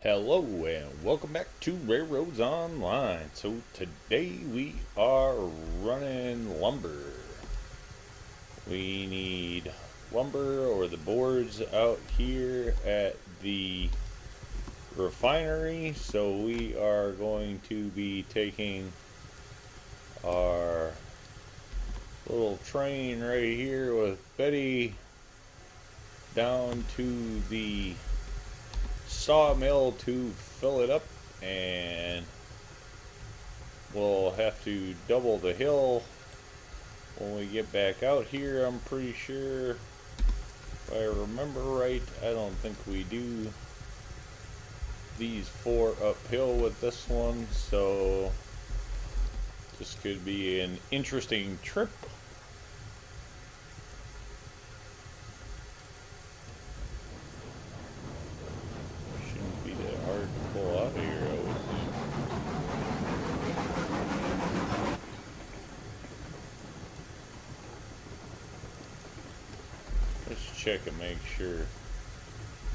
Hello and welcome back to RailRoads Online. So today we are running lumber. We need lumber or the boards out here at the refinery. So we are going to be taking our little train right here with Betty down to the sawmill to fill it up, and we'll have to double the hill when we get back out here. I'm pretty sure, if I remember right, I don't think we do these 4 uphill with this one, so this could be an interesting trip. Shouldn't be that hard to pull out of here, I would think. Let's check and make sure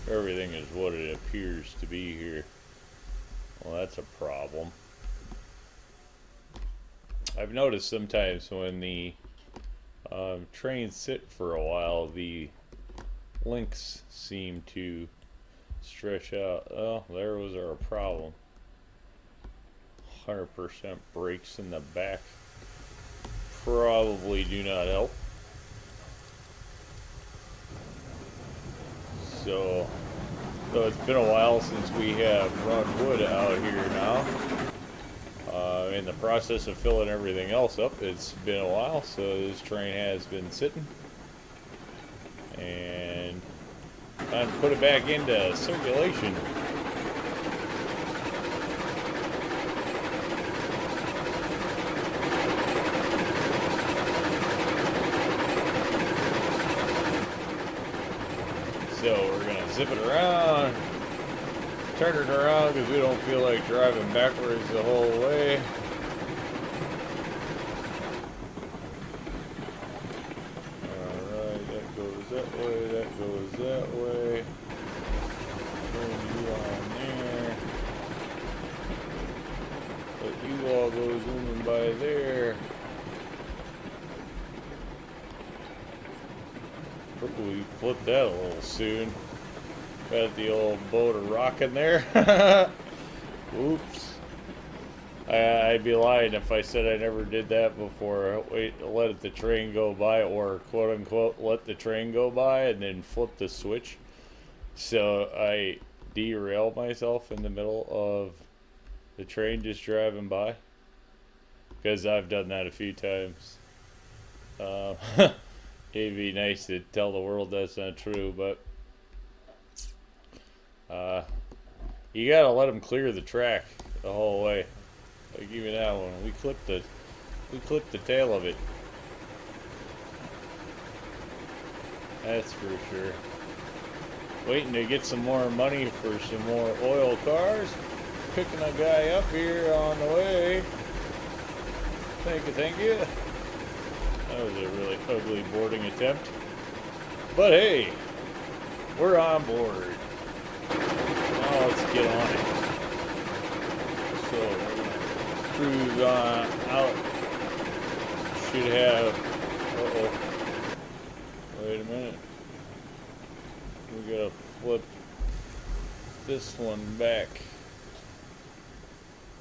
everything is what it appears to be here. Well, that's a problem. I've noticed sometimes when the trains sit for a while, the links seem to stretch out. Oh, there was our problem. 100% brakes in the back probably do not help. So it's been a while since we have run wood out here now. In the process of filling everything else up, it's been a while, so this train has been sitting. And time to put it back into circulation. So we're gonna zip it around, turn it around because we don't feel like driving backwards the whole way. Alright, that goes that way, that goes that way. Turn you on there. But you all go zooming by there. We flipped that a little soon. Got the old boat rocking there. Oops. I'd be lying if I said I never did that before. Wait, let the train go by, or quote unquote, let the train go by, and then flip the switch. So I derail myself in the middle of the train just driving by. Because I've done that a few times. It'd be nice to tell the world that's not true, but you gotta let them clear the track the whole way. Like even that one, we clipped the tail of it. That's for sure. Waiting to get some more money for some more oil cars. Picking a guy up here on the way. Thank you, thank you. That was a really ugly boarding attempt. But hey, we're on board. Now let's get on it. So we're gonna cruise on out. Should have, wait a minute. We gotta flip this one back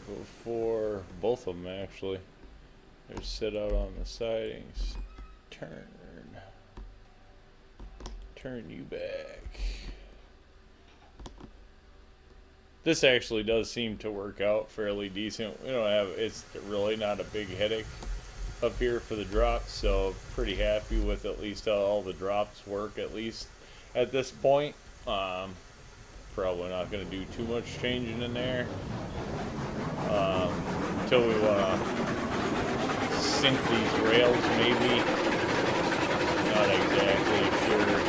before both of them actually. They're set out on the sidings. Turn you back. This actually does seem to work out fairly decent. We don't have, it's really not a big headache up here for the drops, so pretty happy with at least how all the drops work, at least at this point. Probably not going to do too much changing in there until we want to sink these rails, maybe. Not exactly sure.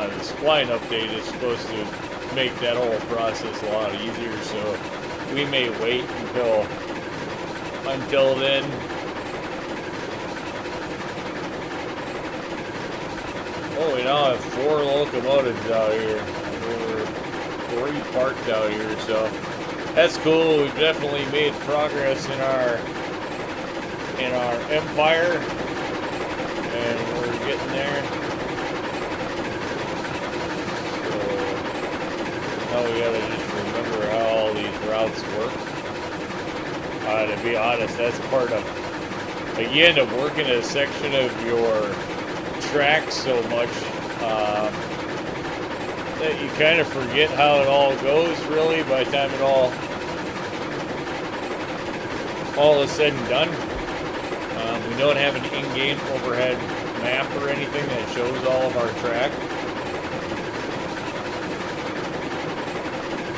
The spline update is supposed to make that whole process a lot easier, so we may wait until then. Oh, we now have 4 locomotives out here. three parked out here, so that's cool. We've definitely made progress in our empire, and we're getting there. So now we gotta just remember how all these routes work. To be honest, that's part of, like, you end up working a section of your track so much that you kind of forget how it all goes, really, by the time it all is said and done. We don't have an in-game overhead map or anything that shows all of our track.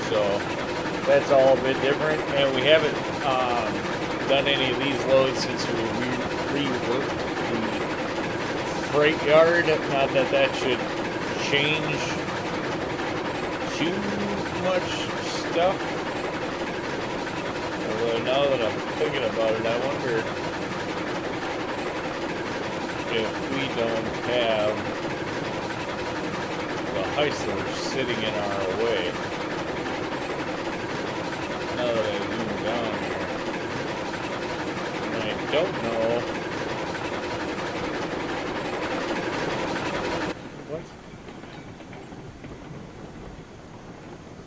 So that's all a bit different, and we haven't done any of these loads since we reworked the freight yard. Not that that should change too much stuff. Although now that I'm thinking about it, I wonder if we don't have the Heisler sitting in our way. Now that I zoom down here, and I don't know what.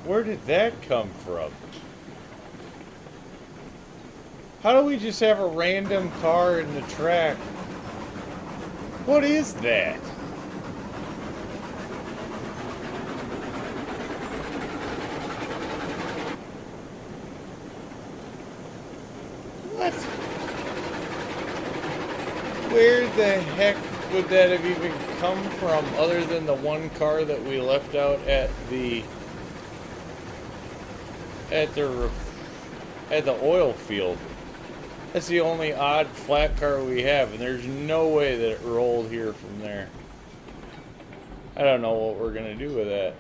Where did that come from? How do we just have a random car in the track? What is that? What? Where the heck would that have even come from, other than the one car that we left out at the oil field? That's the only odd flat car we have, and there's no way that it rolled here from there. I don't know what we're gonna do with that.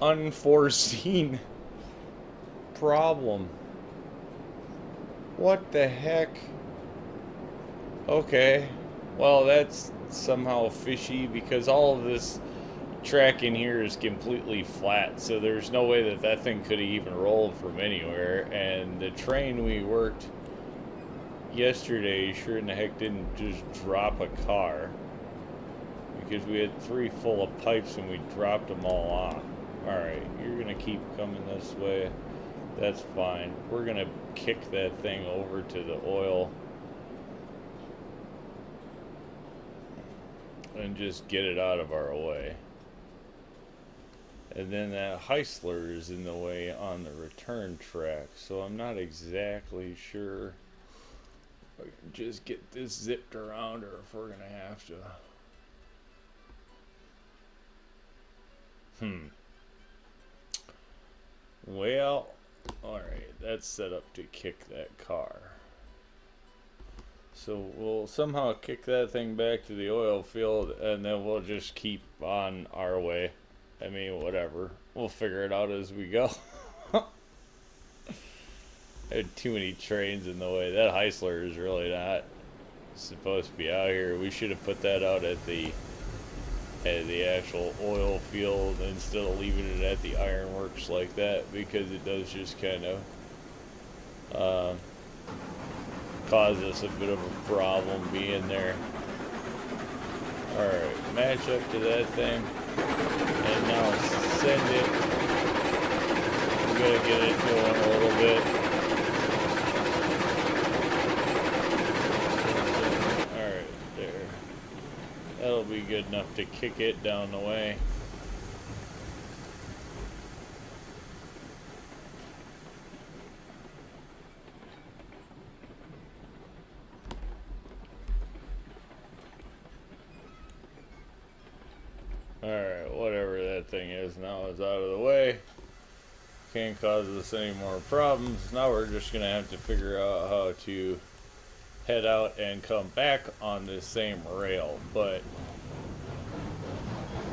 Unforeseen problem. What the heck? Okay. Well, that's somehow fishy, because all of this track in here is completely flat, so there's no way that that thing could have even rolled from anywhere. And the train we worked yesterday sure in the heck didn't just drop a car, because we had 3 full of pipes and we dropped them all off. Alright, you're gonna keep coming this way. That's fine. We're gonna kick that thing over to the oil and just get it out of our way. And then that Heisler is in the way on the return track, so I'm not exactly sure if I can just get this zipped around, or if we're gonna have to. Well, alright, that's set up to kick that car. So we'll somehow kick that thing back to the oil field, and then we'll just keep on our way. I mean, whatever. We'll figure it out as we go. I had too many trains in the way. That Heisler is really not supposed to be out here. We should have put that out at the actual oil field instead of leaving it at the ironworks like that, because it does just kind of cause us a bit of a problem being there. Alright, match up to that thing, and now send it. We gotta get it going a little bit. Alright, there. That'll be good enough to kick it down the way. Alright, whatever that thing is now is out of the way. Can't cause us any more problems. Now we're just going to have to figure out how to head out and come back on this same rail. But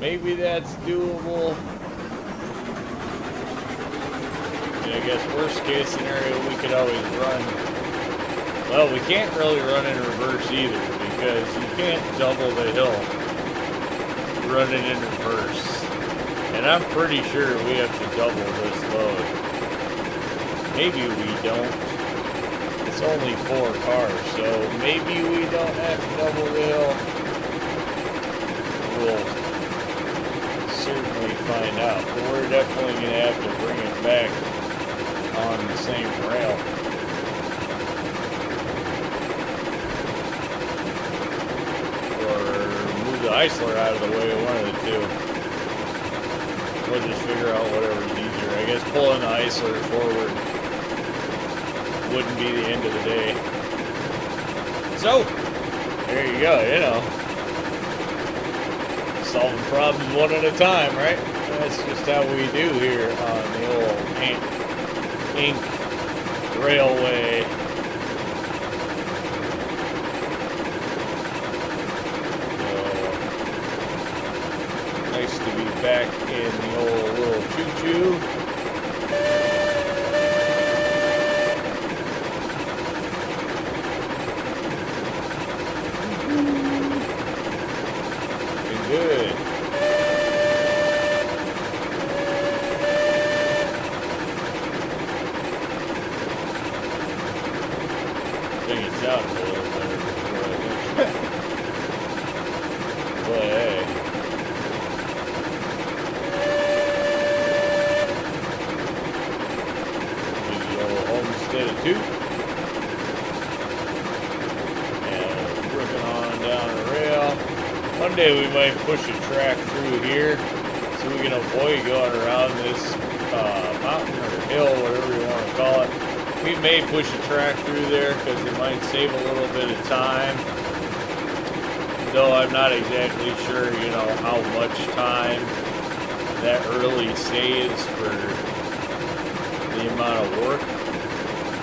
maybe that's doable. And I guess worst case scenario, we could always run. Well, we can't really run in reverse either, because you can't double the hill. running in reverse. And I'm pretty sure we have to double this load. Maybe we don't. It's only 4 cars, so maybe we don't have to double the hill. We'll certainly find out. But we're definitely going to have to bring it back on the same rail. Or move the Eisler out of the way, one of the two. We'll just figure out whatever's easier. I guess pulling the Eisler forward wouldn't be the end of the day. So, there you go, you know. Solving problems one at a time, right? That's just how we do here on the old Ink Railway. Nice to be back in the old little choo-choo. Looking good. I think it sounds a little better before I think. But hey. Instead of 2. And ripping on down the rail. One day we might push a track through here so we can avoid going around this mountain or hill, whatever you want to call it. We may push a track through there because it might save a little bit of time. Though I'm not exactly sure, you know, how much time that really saves for the amount of work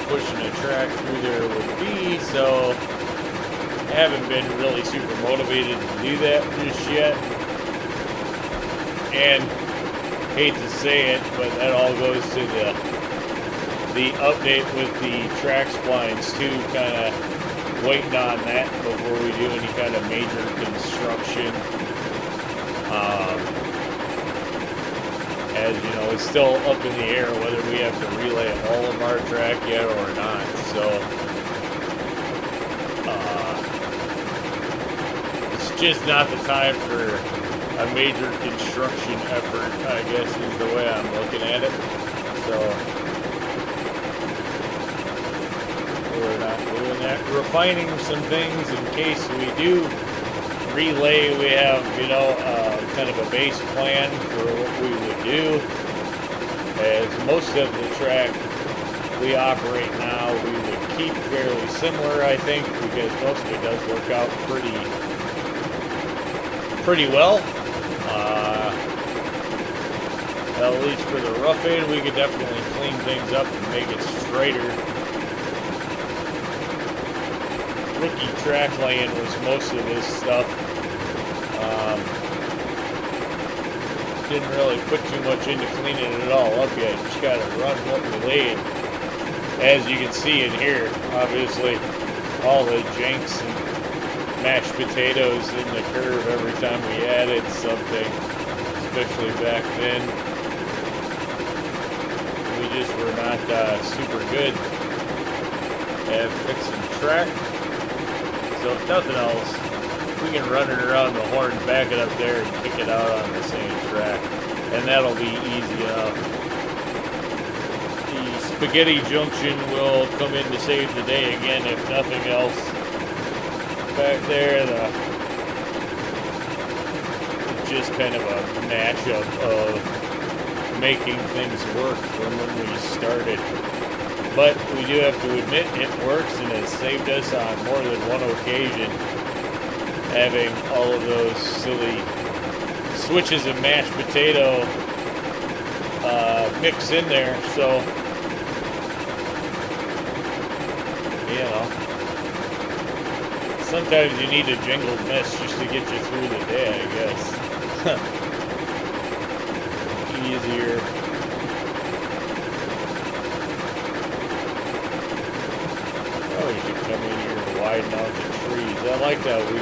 pushing a track through there would be, so I haven't been really super motivated to do that just yet. And hate to say it, but that all goes to the update with the track splines too, kind of waiting on that before we do any kind of major construction. As you know, it's still up in the air whether we have to relay all of our track yet or not. So it's just not the time for a major construction effort, I guess is the way I'm looking at it. So we're not doing that. Refining some things in case we do relay. We have, you know, kind of a base plan for what we would do. As most of the track we operate now, we would keep fairly similar, I think, because most of it does work out pretty well. At least for the rough end, we could definitely clean things up and make it straighter. Rookie track laying was most of this stuff. Didn't really put too much into cleaning it all up yet. Just got to run what we laid. As you can see in here, obviously, all the janks and mashed potatoes in the curve every time we added something, especially back then. We just were not super good at fixing track. So if nothing else, we can run it around the horn, back it up there, and kick it out on the same track. And that'll be easy enough. The spaghetti junction will come in to save the day again, if nothing else. Back there, it's just kind of a mashup of making things work from when we started. But we do have to admit it works and has saved us on more than one occasion having all of those silly switches of mashed potato mix in there. So, you know, sometimes you need a jingled mess just to get you through the day, I guess. Easier. Oh, we should come in here and widen out the trees. I like that we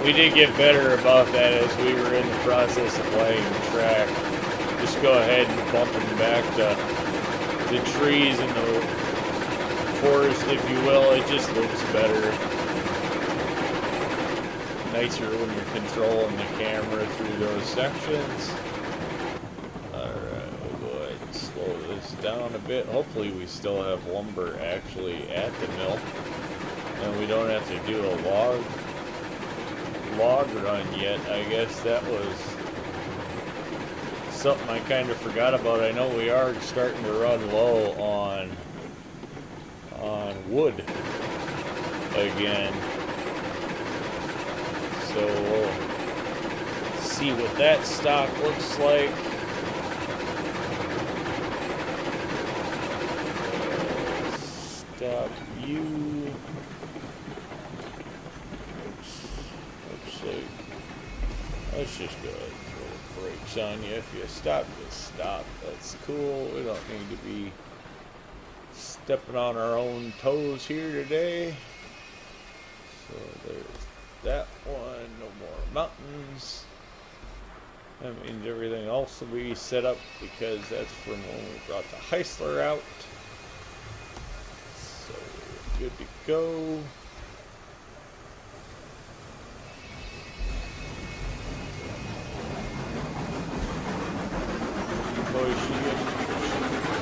We did get better about that as we were in the process of laying the track. Just go ahead and bumping back the trees and the forest, if you will. It just looks better. Nicer when you're controlling the camera through those sections. Alright, we'll go ahead and slow this down a bit. Hopefully we still have lumber actually at the mill. And we don't have to do a log run yet. I guess that was something I kind of forgot about. I know we are starting to run low on wood again. So we'll see what that stock looks like. Stop you. Looks like, let's just go ahead and throw the brakes on you. If you stop, just stop. That's cool. We don't need to be stepping on our own toes here today. So there's that one. No more mountains. That means everything else will be set up because that's from when we brought the Heisler out. So good to go. Boy, she's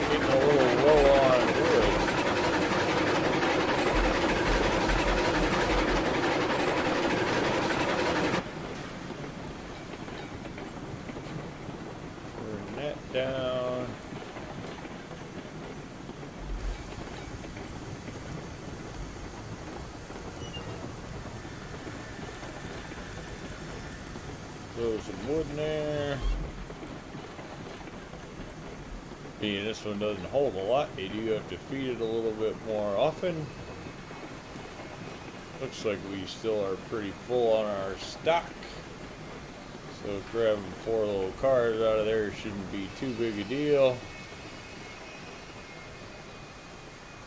getting a little low on wood. Turn that down. Throw some wood in there. Being this one doesn't hold a lot, you do have to feed it a little bit more often. Looks like we still are pretty full on our stock. So grabbing 4 little cars out of there shouldn't be too big a deal.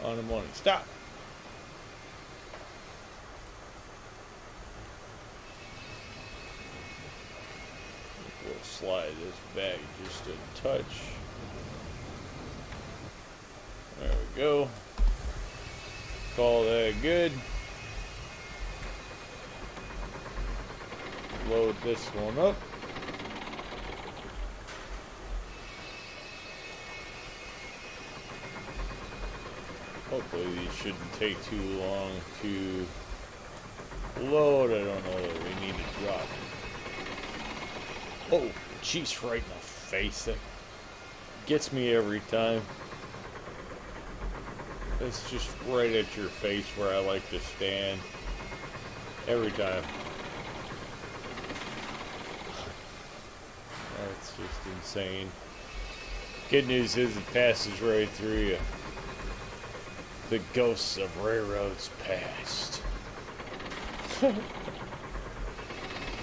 On them when it stop. We'll slide this back just a touch. There we go. Call that good. Load this one up. Hopefully these shouldn't take too long to load. I don't know that we need to drop. Oh, jeez, right in the face. That gets me every time. It's just right at your face where I like to stand. Every time. That's just insane. Good news is it passes right through you. The ghosts of RailRoads past.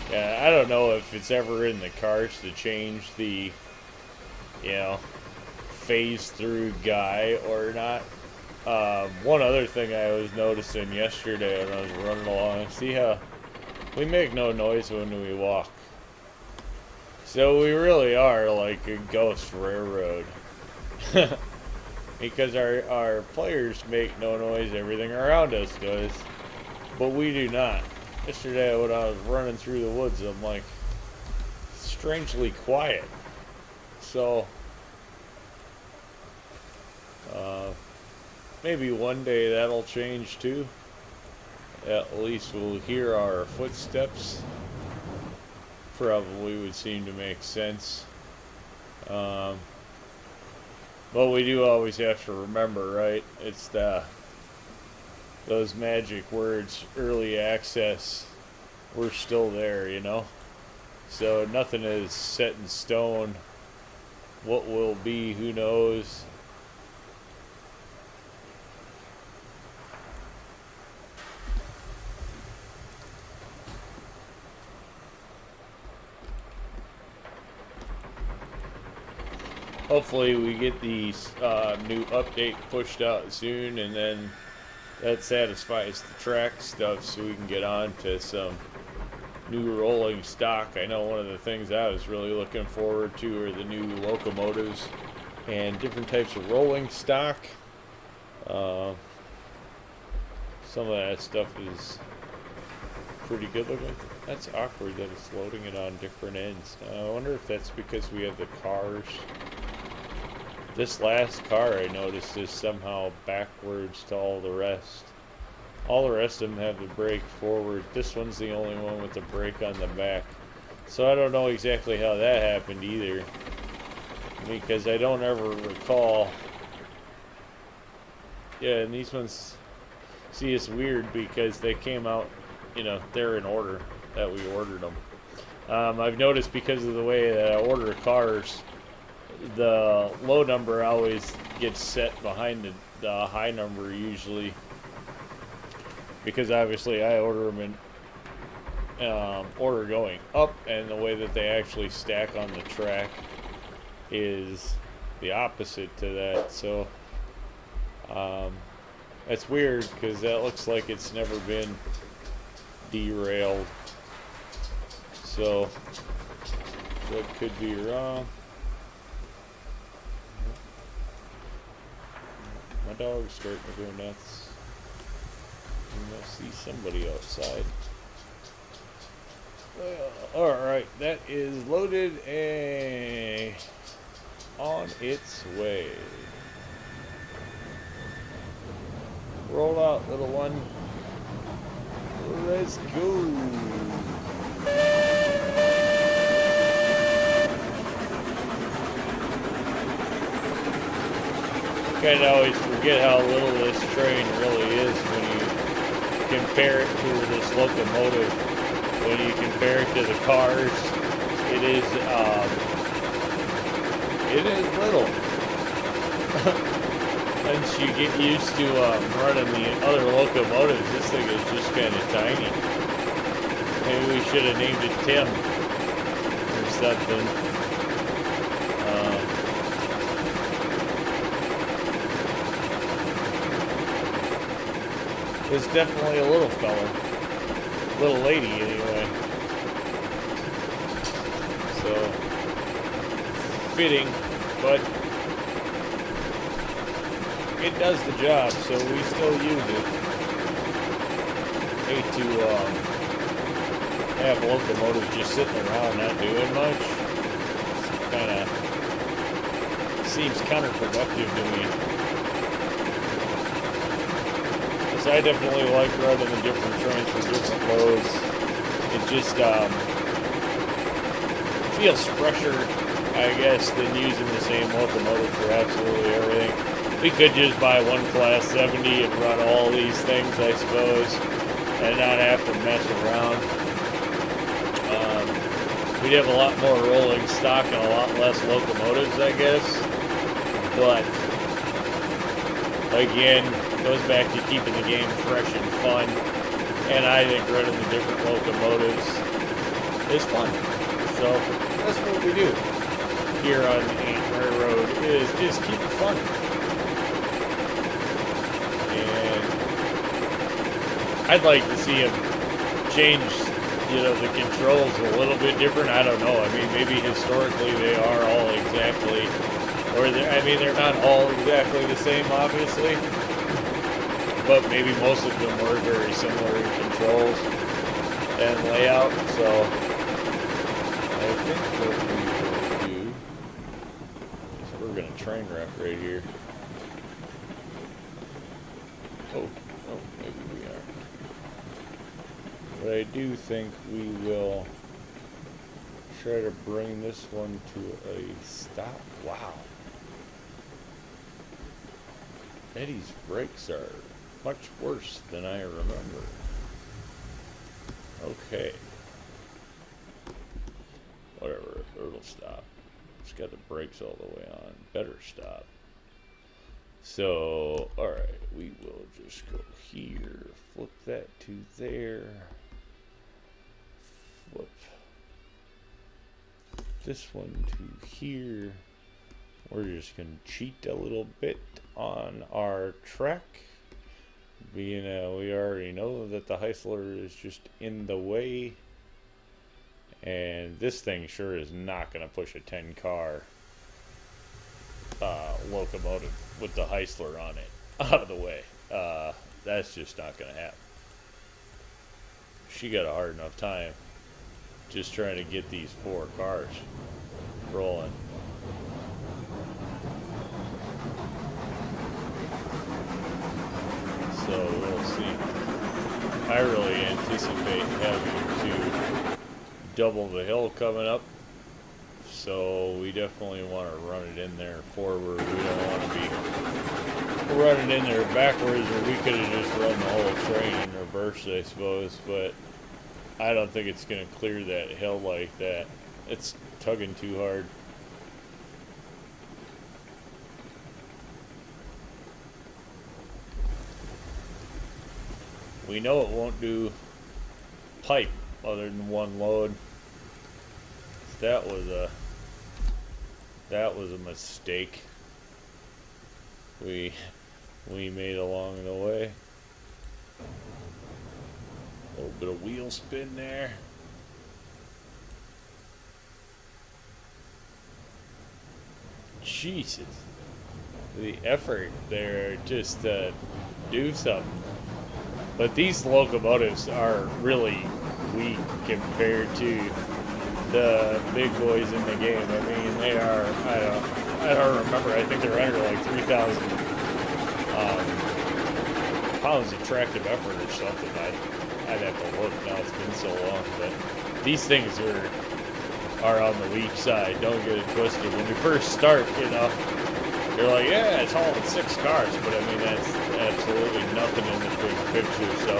Yeah, I don't know if it's ever in the cards to change the, phase through guy or not. One other thing I was noticing yesterday when I was running along, see how we make no noise when we walk. So we really are like a ghost railroad. Because our players make no noise, everything around us does. But we do not. Yesterday when I was running through the woods, I'm like, strangely quiet. So, maybe one day that'll change too. At least we'll hear our footsteps. Probably would seem to make sense. But we do always have to remember, right? It's those magic words, early access. We're still there, So nothing is set in stone. What will be, who knows? Hopefully we get the new update pushed out soon, and then that satisfies the track stuff so we can get on to some new rolling stock. I know one of the things I was really looking forward to are the new locomotives and different types of rolling stock. Uh, some of that stuff is pretty good looking. That's awkward that it's loading it on different ends. I wonder if that's because we have the cars. This last car I noticed is somehow backwards to all the rest. All the rest of them have the brake forward. This one's the only one with the brake on the back. So I don't know exactly how that happened either, because I don't ever recall. Yeah, and these ones, see, it's weird because they came out, you know, they're in order that we ordered them. I've noticed because of the way that I order cars, the low number always gets set behind the high number usually, because obviously I order them in order going up, and the way that they actually stack on the track is the opposite to that. So that's weird because that looks like it's never been derailed. So that could be wrong. My dog's starting to go nuts. I see somebody outside. Alright, that is loaded and on its way. Roll out, little one. Let's go. Kind of always forget how little this train really is when you compare it to this locomotive. When you compare it to the cars, it is little. Once you get used to running the other locomotives, this thing is just kind of tiny. Maybe we should have named it Tim or something. It's definitely a little fella. Little lady, anyway. So, fitting, but it does the job, so we still use it. Hate to have locomotives just sitting around not doing much. It kind of seems counterproductive to me. I definitely like running the different trains for different loads. It just feels fresher, I guess, than using the same locomotive for absolutely everything. We could just buy one Class 70 and run all these things, I suppose, and not have to mess around. We'd have a lot more rolling stock and a lot less locomotives, I guess. But again, goes back to keeping the game fresh and fun, and I think running the different locomotives is fun. So that's what we do here on RailRoad, is just keep it fun. And I'd like to see them change, you know, the controls a little bit different. I don't know. I mean, maybe historically they are all exactly, or they're not all exactly the same, obviously. But maybe most of them were very similar in controls and layout, so I think what we will do is we're going to train wreck right here. Oh, maybe we aren't. But I do think we will try to bring this one to a stop. Wow. Eddie's brakes are much worse than I remember. Okay. Whatever, it'll stop. It's got the brakes all the way on. Better stop. So, alright, we will just go here, flip that to there, flip this one to here. We're just going to cheat a little bit on our track. Being we already know that the Heisler is just in the way. And this thing sure is not going to push a 10 car locomotive with the Heisler on it out of the way. That's just not going to happen. She got a hard enough time just trying to get these 4 cars rolling. So we'll see. I really anticipate having to double the hill coming up, so we definitely want to run it in there forward. We don't want to be running in there backwards, or we could have just run the whole train in reverse, I suppose, but I don't think it's going to clear that hill like that. It's tugging too hard. We know it won't do pipe other than one load. That was a mistake we made along the way. A little bit of wheel spin there. Jesus, the effort there just to do something. But these locomotives are really weak compared to the big boys in the game. I mean, they are, I don't remember, I think they're under like 3,000 pounds of tractive effort or something. I'd have to look now, it's been so long. But these things are on the weak side. Don't get it twisted. When you first start, you know, you're like, yeah, it's hauling 6 cars, but I mean, that's absolutely nothing in the big picture. So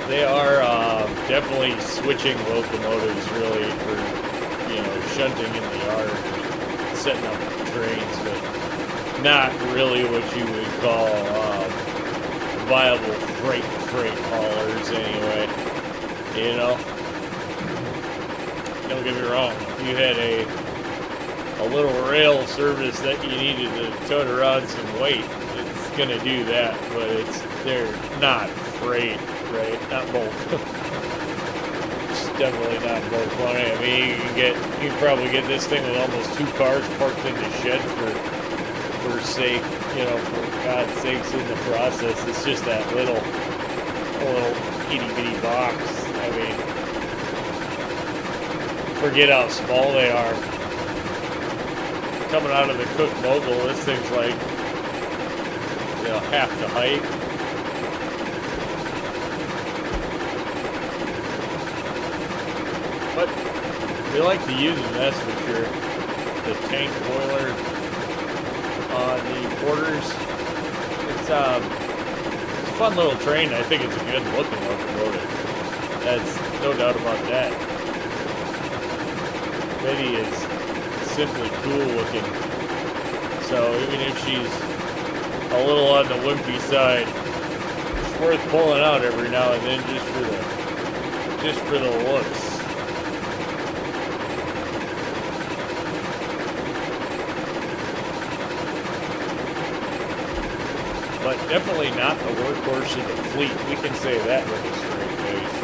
they are definitely switching locomotives really for, you know, shunting in the yard or setting up trains, but not really what you would call viable freight haulers anyway. You know, don't get me wrong. If you had a little rail service that you needed to tote around some weight, it's gonna do that, but they're not freight, right? Not bulk. It's definitely not bulk quantity. I mean, you can probably get this thing with almost 2 cars parked in the shed for sake, you know, for God's sakes in the process. It's just that little itty bitty box. I mean, forget how small they are. Coming out of the Cook Mogul, this thing's like, you know, half the height. But we like to use them, that's for sure. The tank boiler on the quarters. It's a fun little train. I think it's a good looking locomotive. That's no doubt about that. Betty is simply cool looking. So even if she's a little on the wimpy side, it's worth pulling out every now and then just for the looks. But definitely not the workhorse of the fleet. We can say that with a straight face.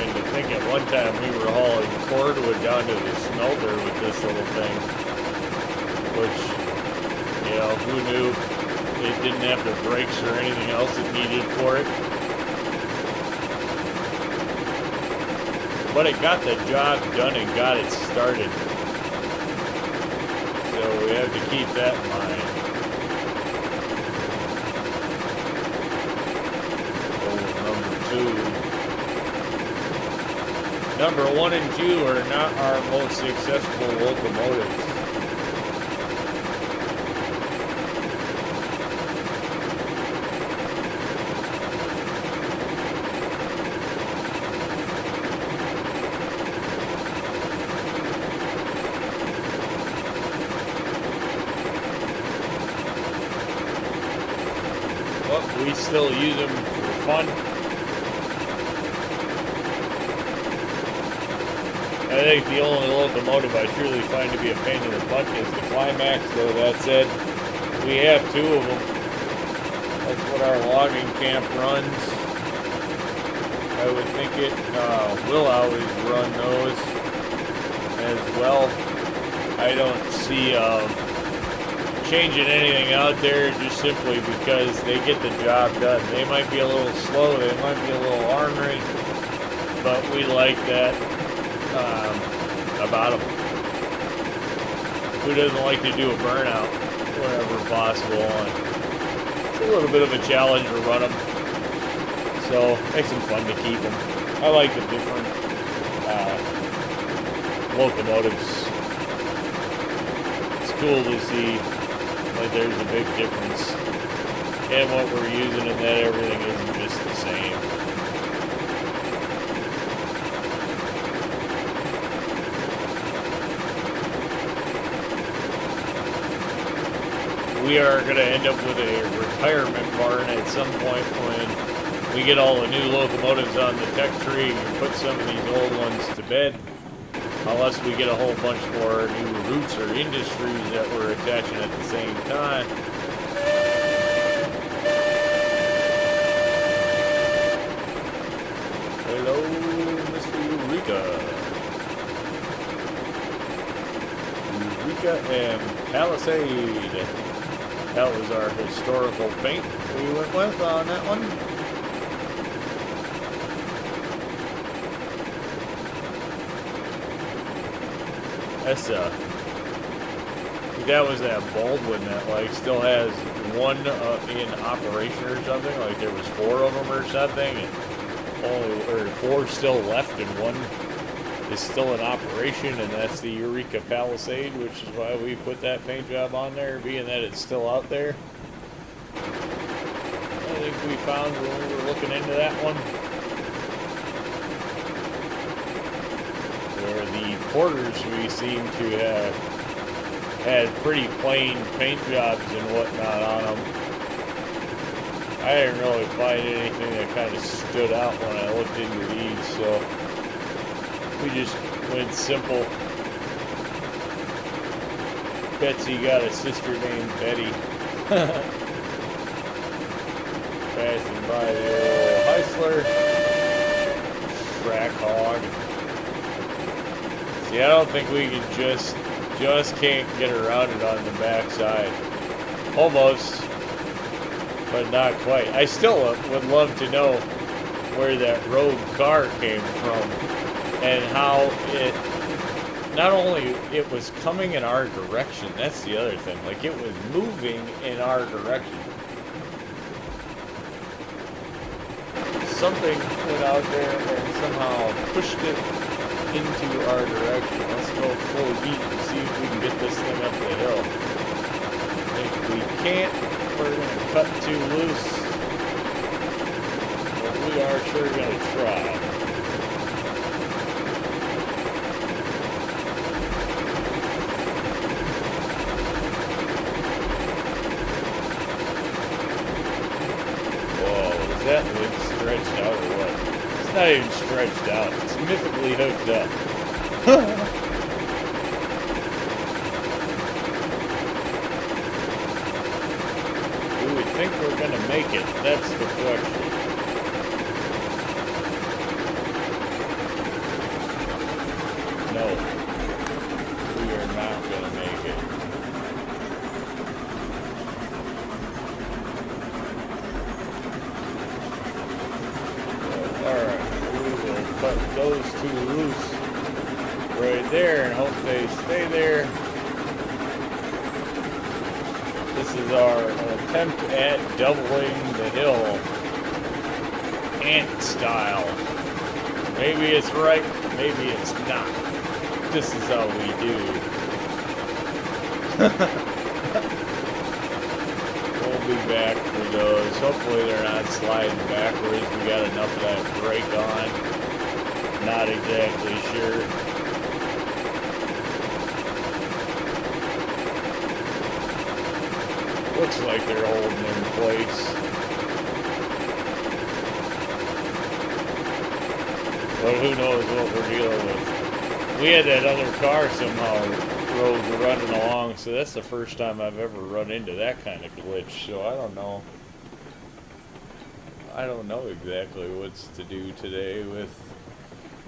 And to think at one time we were hauling cordwood down to the smelter with this little thing. Which, you know, who knew it didn't have the brakes or anything else it needed for it. But it got the job done and got it started. So we have to keep that in mind. Oh, number 1 and 2 are not our most successful locomotives. We still use them for fun. I think the only locomotive I truly find to be a pain in the butt is the Climax, though that said, we have two of them. That's what our logging camp runs. I would think it will always run those as well. I don't see changing anything out there just simply because they get the job done. They might be a little slow, they might be a little ornery, but we like that about them. Who doesn't like to do a burnout whenever possible? And it's a little bit of a challenge to run them, so it makes them fun to keep them. I like the different locomotives. It's cool to see that there's a big difference in what we're using and that everything isn't just the same. We are going to end up with a retirement barn at some point when we get all the new locomotives on the tech tree and put some of these old ones to bed. Unless we get a whole bunch more new routes or industries that we're attaching at the same time. Hello, Mr. Eureka. Eureka and Palisade. That was our historical paint we went with on that one. That's that was that Baldwin that like still has one in operation or something. Like there was 4 of them or something, and only 4 still left, and one is still in operation, and that's the Eureka Palisade, which is why we put that paint job on there, being that it's still out there. I think we found when we were looking into that one. Where the Porters we seem to have had pretty plain paint jobs and whatnot on them. I didn't really find anything that kind of stood out when I looked into these, so we just went simple. Betsy got a sister named Betty. Passing by the old Heisler. Track hog. See, I don't think we can just can't get around it on the backside. Almost, but not quite. I still would love to know where that rogue car came from and how it, not only it was coming in our direction, that's the other thing, like it was moving in our direction. Something went out there and somehow pushed it into our direction. Let's go full heat and see if we can get this thing up the hill. If we can't, we're going to cut too loose. But we are sure going to try. Whoa, is that link stretched out or what? It's not even stretched out. It's mythically hooked up. Do we think we're going to make it? That's the question. No. We are not going to make it. Alright. Cut those 2 loose right there and hope they stay there. This is our attempt at doubling the hill ant style. Maybe it's right, maybe it's not. This is how we do. We'll be back for those. Hopefully they're not sliding backwards. We got enough of that brake on. Not exactly sure. Looks like they're holding in place. But who knows what we're dealing with. We had that other car somehow road running along, so that's the first time I've ever run into that kind of glitch. So I don't know. I don't know exactly what's to do today with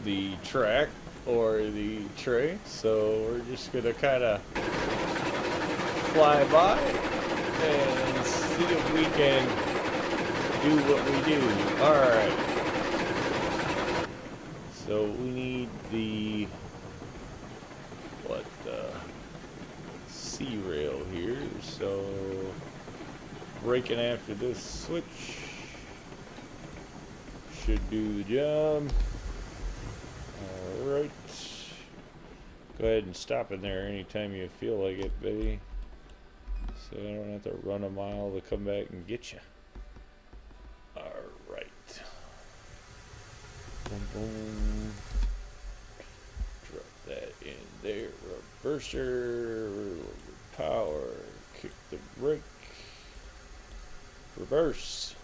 the track or the tray. So we're just gonna kind of fly by and see if we can do what we do. All right. So we need the C rail here, so braking after this switch should do the job. Alright, go ahead and stop in there anytime you feel like it, baby, so I don't have to run a mile to come back and get you. Alright, boom boom. That in there, reverser, power, kick the brake, reverse,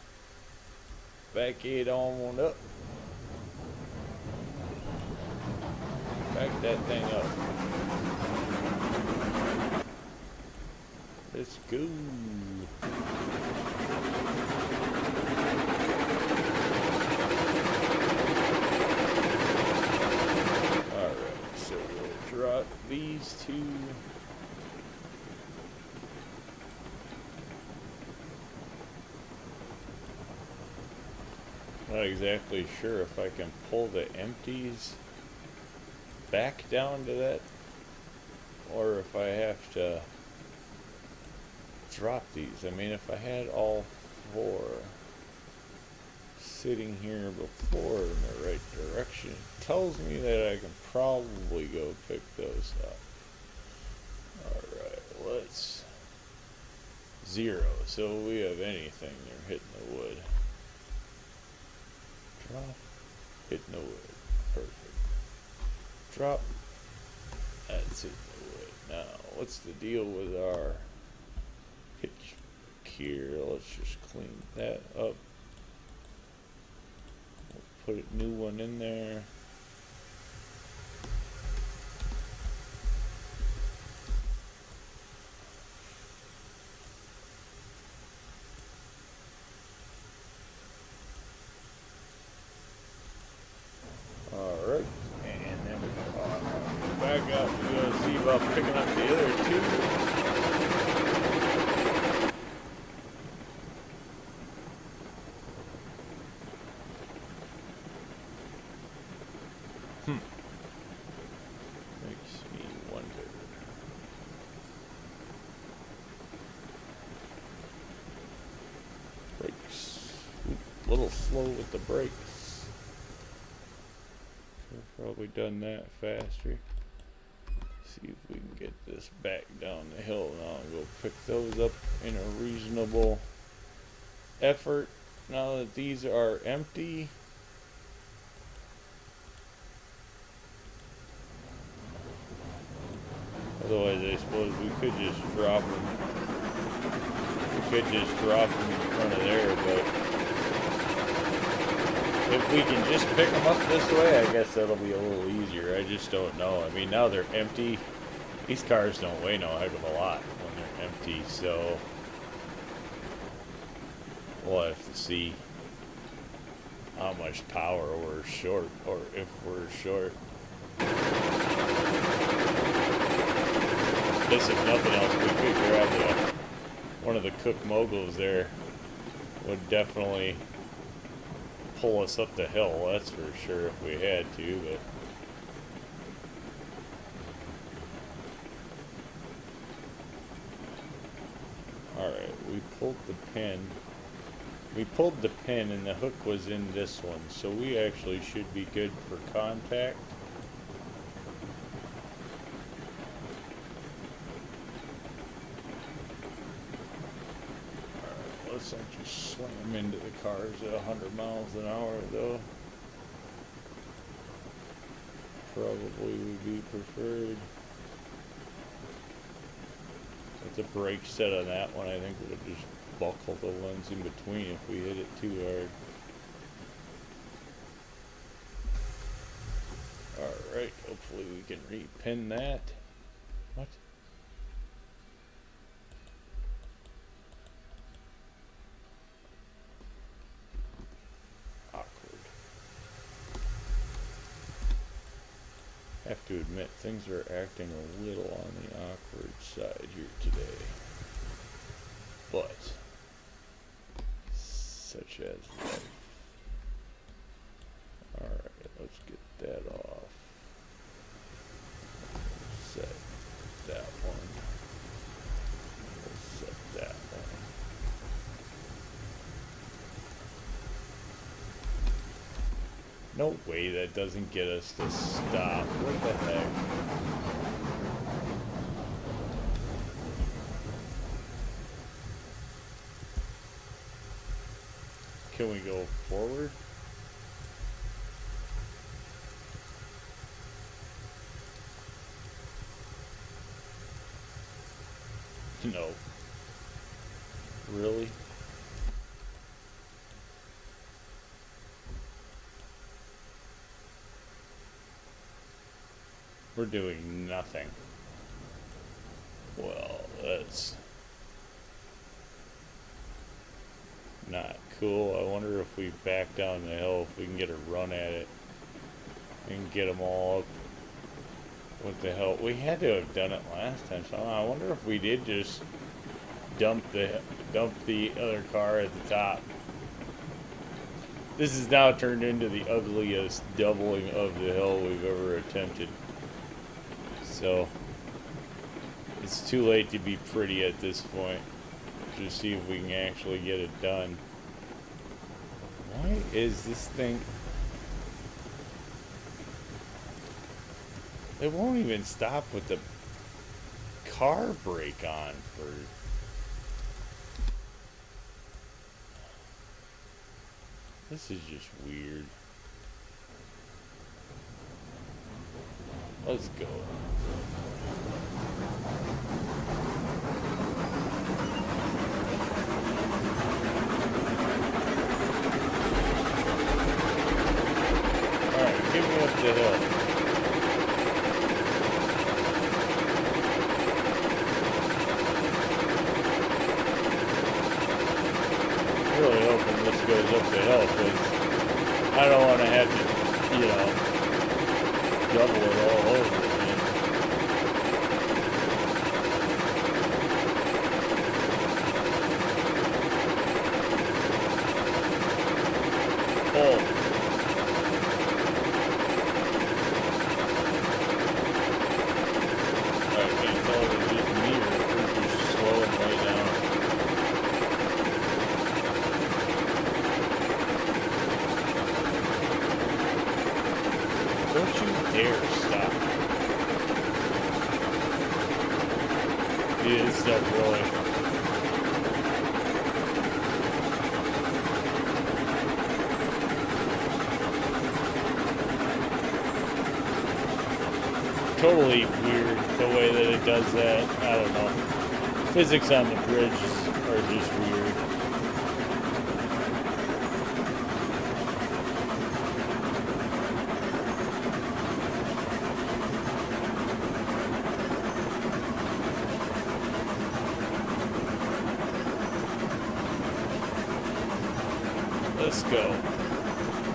back it on up, back that thing up, let's go. Drop these two. Not exactly sure if I can pull the empties back down to that, or if I have to drop these. I mean, if I had all four sitting here before in the right direction, it tells me that I can probably go pick those up. Alright, let's 0. So we have anything, they're hitting the wood. Drop, hitting the wood. Perfect. Drop, that's hitting the wood. Now, what's the deal with our hitch here? Let's just clean that up. Put a new one in there. Alright, and then we go back up. We're going to see about picking up the other two. Makes me wonder. Brakes. Oop, a little slow with the brakes. Could have probably done that faster. See if we can get this back down the hill now and go pick those up in a reasonable effort. Now that these are empty. Otherwise, I suppose we could just drop them. We could just drop them in front of there, but if we can just pick them up this way, I guess that'll be a little easier. I just don't know. I mean, now they're empty. These cars don't weigh no heck of a lot when they're empty, so we'll have to see how much power we're short, or if we're short. Guess if nothing else, we could grab one of the Cook moguls there. Would definitely pull us up the hill, that's for sure, if we had to, but alright, we pulled the pin. We pulled the pin and the hook was in this one, so we actually should be good for contact. Let's not just slam into the cars at 100 miles an hour, though. Probably would be preferred. With the brake set on that one, I think we would just buckle the ones in between if we hit it too hard. Alright, Hopefully we can repin that. What? Awkward. Have to admit, things are acting a little on the awkward side here today. But, such as life. Alright, let's get that off. Set that one. Let's set that one. No way that doesn't get us to stop. What the heck? Can we go forward? No. Really? We're doing nothing. Well, that's not cool. I wonder if we back down the hill, if we can get a run at it and get them all up. What the hell? We had to have done it last time, so I wonder if we did just dump the other car at the top. This has now turned into the ugliest doubling of the hill we've ever attempted. So it's too late to be pretty at this point. Just see if we can actually get it done. Why is this thing? It won't even stop with the car brake on for. This is just weird. Let's go. Alright, get me up the hill. Really hoping this goes up the hill because I don't want to have to, you know, double it all over again. Oh. I can't tell if it's just me or if we're just slowing way down. Don't you dare stop. Dude, this stuff really. Totally weird the way that it does that. I don't know. Physics on the bridge are just weird. Let's go.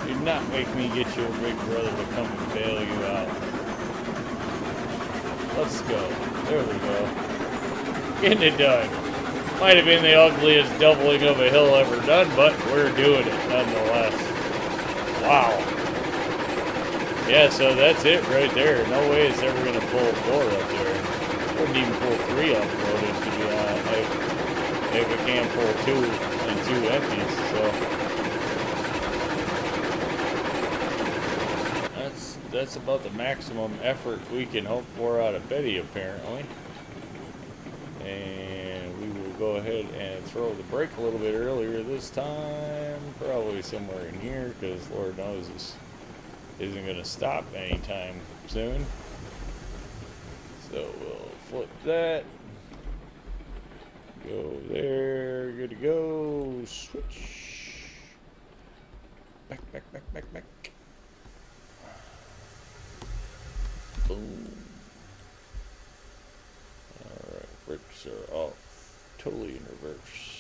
Do not make me get your big brother to come and bail you out. Let's go. There we go. Getting it done. Might have been the ugliest doubling of a hill ever done, but we're doing it nonetheless. Wow. Yeah, so that's it right there. No way it's ever going to pull 4 up there. Wouldn't even pull 3 uploaded, to be honest. If it can't pull 2 and 2 empties, so. That's about the maximum effort we can hope for out of Betty, apparently. And we will go ahead and throw the brake a little bit earlier this time. Probably somewhere in here, because Lord knows this isn't going to stop anytime soon. So we'll flip that. Go there. Good to go. Switch. Back. off. Totally in reverse.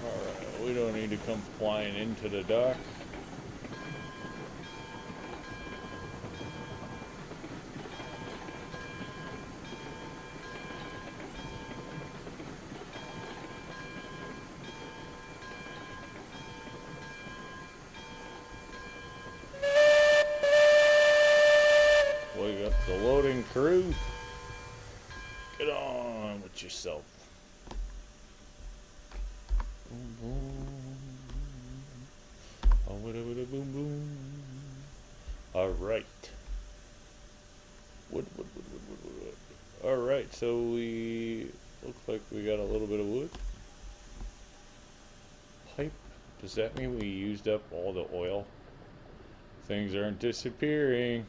Alright, we don't need to come flying into the dock. We got the loading crew. Get on with yourself. Boom, boom. Oh, boom, boom. Alright. Wood. Alright, so we... looks like we got a little bit of wood. Pipe. Does that mean we used up all the oil? Things aren't disappearing.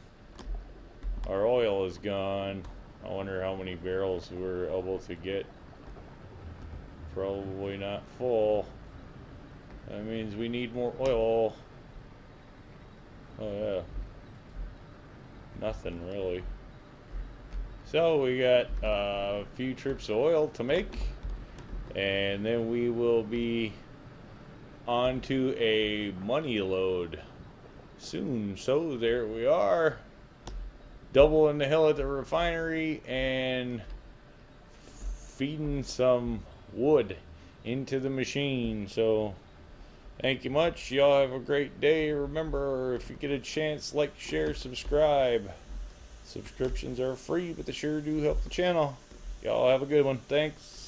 Our oil is gone. I wonder how many barrels we were able to get. Probably not full. That means we need more oil. Oh yeah. Nothing really. So we got a few trips of oil to make. And then we will be on to a money load soon. So there we are. Doubling the hill at the refinery and feeding some wood into the machine. So thank you much. Y'all have a great day. Remember, if you get a chance, like, share, subscribe. Subscriptions are free, but they sure do help the channel. Y'all have a good one. Thanks.